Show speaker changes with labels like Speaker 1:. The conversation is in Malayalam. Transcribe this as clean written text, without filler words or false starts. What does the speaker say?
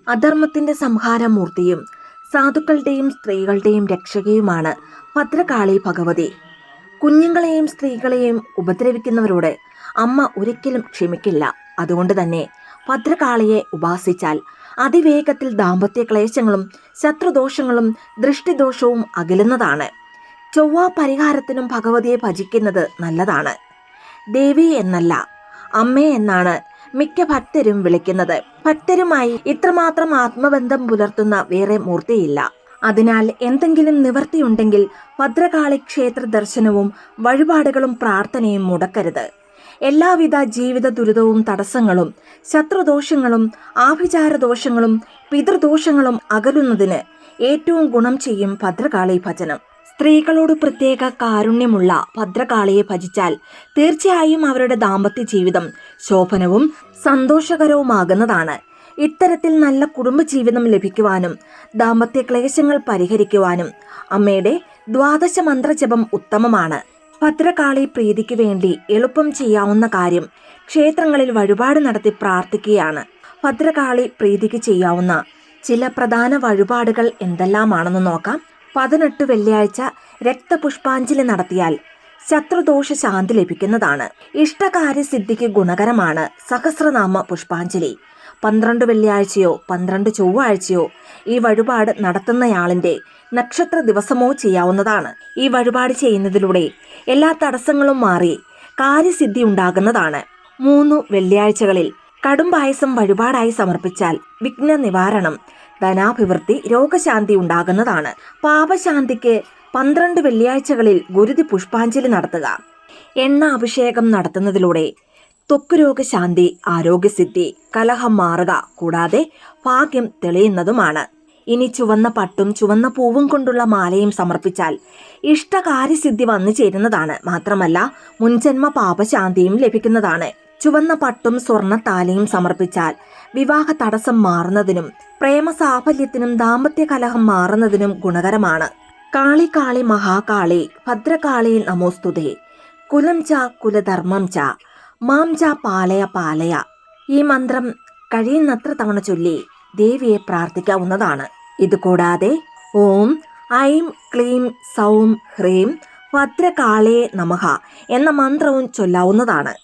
Speaker 1: അധർമ്മത്തിന്റെ സംഹാരമൂർത്തിയും സാധുക്കളുടെയും സ്ത്രീകളുടെയും രക്ഷകയുമാണ് ഭദ്രകാളി ഭഗവതി. കുഞ്ഞുങ്ങളെയും സ്ത്രീകളെയും ഉപദ്രവിക്കുന്നവരോട് അമ്മ ഒരിക്കലും ക്ഷമിക്കില്ല. അതുകൊണ്ട് തന്നെ ഭദ്രകാളിയെ ഉപാസിച്ചാൽ അതിവേഗത്തിൽ ദാമ്പത്യ ക്ലേശങ്ങളും ശത്രുദോഷങ്ങളും ദൃഷ്ടിദോഷവും അകലുന്നതാണ്. ചൊവ്വ പരിഹാരത്തിനും ഭഗവതിയെ ഭജിക്കുന്നത് നല്ലതാണ്. ദേവി എന്നല്ല, അമ്മേ എന്നാണ് മിക്ക ഭക്തരും വിളിക്കുന്നത്. ഭക്തരുമായി ഇത്രമാത്രം ആത്മബന്ധം പുലർത്തുന്ന വേറെ മൂർത്തിയില്ല. അതിനാൽ എന്തെങ്കിലും നിവൃത്തിയുണ്ടെങ്കിൽ ഭദ്രകാളി ക്ഷേത്ര ദർശനവും വഴിപാടുകളും പ്രാർത്ഥനയും മുടക്കരുത്. എല്ലാവിധ ജീവിത ദുരിതവും തടസ്സങ്ങളും ശത്രുദോഷങ്ങളും ആഭിചാരദോഷങ്ങളും പിതൃദോഷങ്ങളും അകലുന്നതിന് ഏറ്റവും ഗുണം ചെയ്യും ഭദ്രകാളി ഭജനം. സ്ത്രീകളോട് പ്രത്യേക കാരുണ്യമുള്ള ഭദ്രകാളിയെ ഭജിച്ചാൽ തീർച്ചയായും അവരുടെ ദാമ്പത്യ ജീവിതം ശോഭനവും സന്തോഷകരവുമാകുന്നതാണ്. ഇത്തരത്തിൽ നല്ല കുടുംബജീവിതം ലഭിക്കുവാനും ദാമ്പത്യ ക്ലേശങ്ങൾ പരിഹരിക്കുവാനും അമ്മയുടെ ദ്വാദശ മന്ത്രജപം ഉത്തമമാണ്. ഭദ്രകാളി പ്രീതിക്ക് വേണ്ടി എളുപ്പം ചെയ്യാവുന്ന കാര്യം ക്ഷേത്രങ്ങളിൽ വഴിപാട് നടത്തി പ്രാർത്ഥിക്കുകയാണ്. ഭദ്രകാളി പ്രീതിക്ക് ചെയ്യാവുന്ന ചില പ്രധാന വഴിപാടുകൾ എന്തെല്ലാമാണെന്ന് നോക്കാം. 18 വെള്ളിയാഴ്ച രക്തപുഷ്പാഞ്ജലി നടത്തിയാൽ ശത്രുദോഷ ശാന്തി ലഭിക്കുന്നതാണ്. ഇഷ്ടകാര്യസിദ്ധിക്ക് ഗുണകരമാണ് സഹസ്രനാമ പുഷ്പാഞ്ജലി. 12 വെള്ളിയാഴ്ചയോ 12 ചൊവ്വാഴ്ചയോ ഈ വഴിപാട് നടത്തുന്നയാളിന്റെ നക്ഷത്ര ദിവസമോ ചെയ്യാവുന്നതാണ്. ഈ വഴിപാട് ചെയ്യുന്നതിലൂടെ എല്ലാ തടസ്സങ്ങളും മാറി കാര്യസിദ്ധി ഉണ്ടാകുന്നതാണ്. 3 വെള്ളിയാഴ്ചകളിൽ കടും പായസം വഴിപാടായി സമർപ്പിച്ചാൽ വിഘ്ന നിവാരണം, ധനാഭിവൃദ്ധി, രോഗശാന്തി ഉണ്ടാകുന്നതാണ്. പാപശാന്തിക്ക് 12 വെള്ളിയാഴ്ചകളിൽ ഗുരുതി പുഷ്പാഞ്ജലി നടത്തുക. എണ്ണ അഭിഷേകം നടത്തുന്നതിലൂടെ ത്വക്ക് രോഗശാന്തി, ആരോഗ്യസിദ്ധി, കലഹം മാറുക, കൂടാതെ ഭാഗ്യം തെളിയുന്നതുമാണ്. ഇനി ചുവന്ന പട്ടും ചുവന്ന പൂവും കൊണ്ടുള്ള മാലയും സമർപ്പിച്ചാൽ ഇഷ്ടകാര്യസിദ്ധി വന്നു ചേരുന്നതാണ്. മാത്രമല്ല മുൻജന്മ പാപശാന്തിയും ലഭിക്കുന്നതാണ്. ചുവന്ന പട്ടും സ്വർണ്ണ താലിയും സമർപ്പിച്ചാൽ വിവാഹ തടസ്സം മാറുന്നതിനും പ്രേമ സാഫല്യത്തിനും ദാമ്പത്യ കലഹം മാറുന്നതിനും ഗുണകരമാണ്. കാളി കാളി മഹാകാളി ഭദ്രകാളി നമോസ്തുതേ, കുലം ച കുലധർമ്മം ച മാം ച പാലയ പാലയ. ഈ മന്ത്രം കഴിയുന്നത്ര തവണ ചൊല്ലി ദേവിയെ പ്രാർത്ഥിക്കാവുന്നതാണ്. ഇതുകൂടാതെ ഓം ഐം ക്ലീം സൗം ഹ്രീം ഭദ്രകാളേ നമഃ എന്ന മന്ത്രവും ചൊല്ലാവുന്നതാണ്.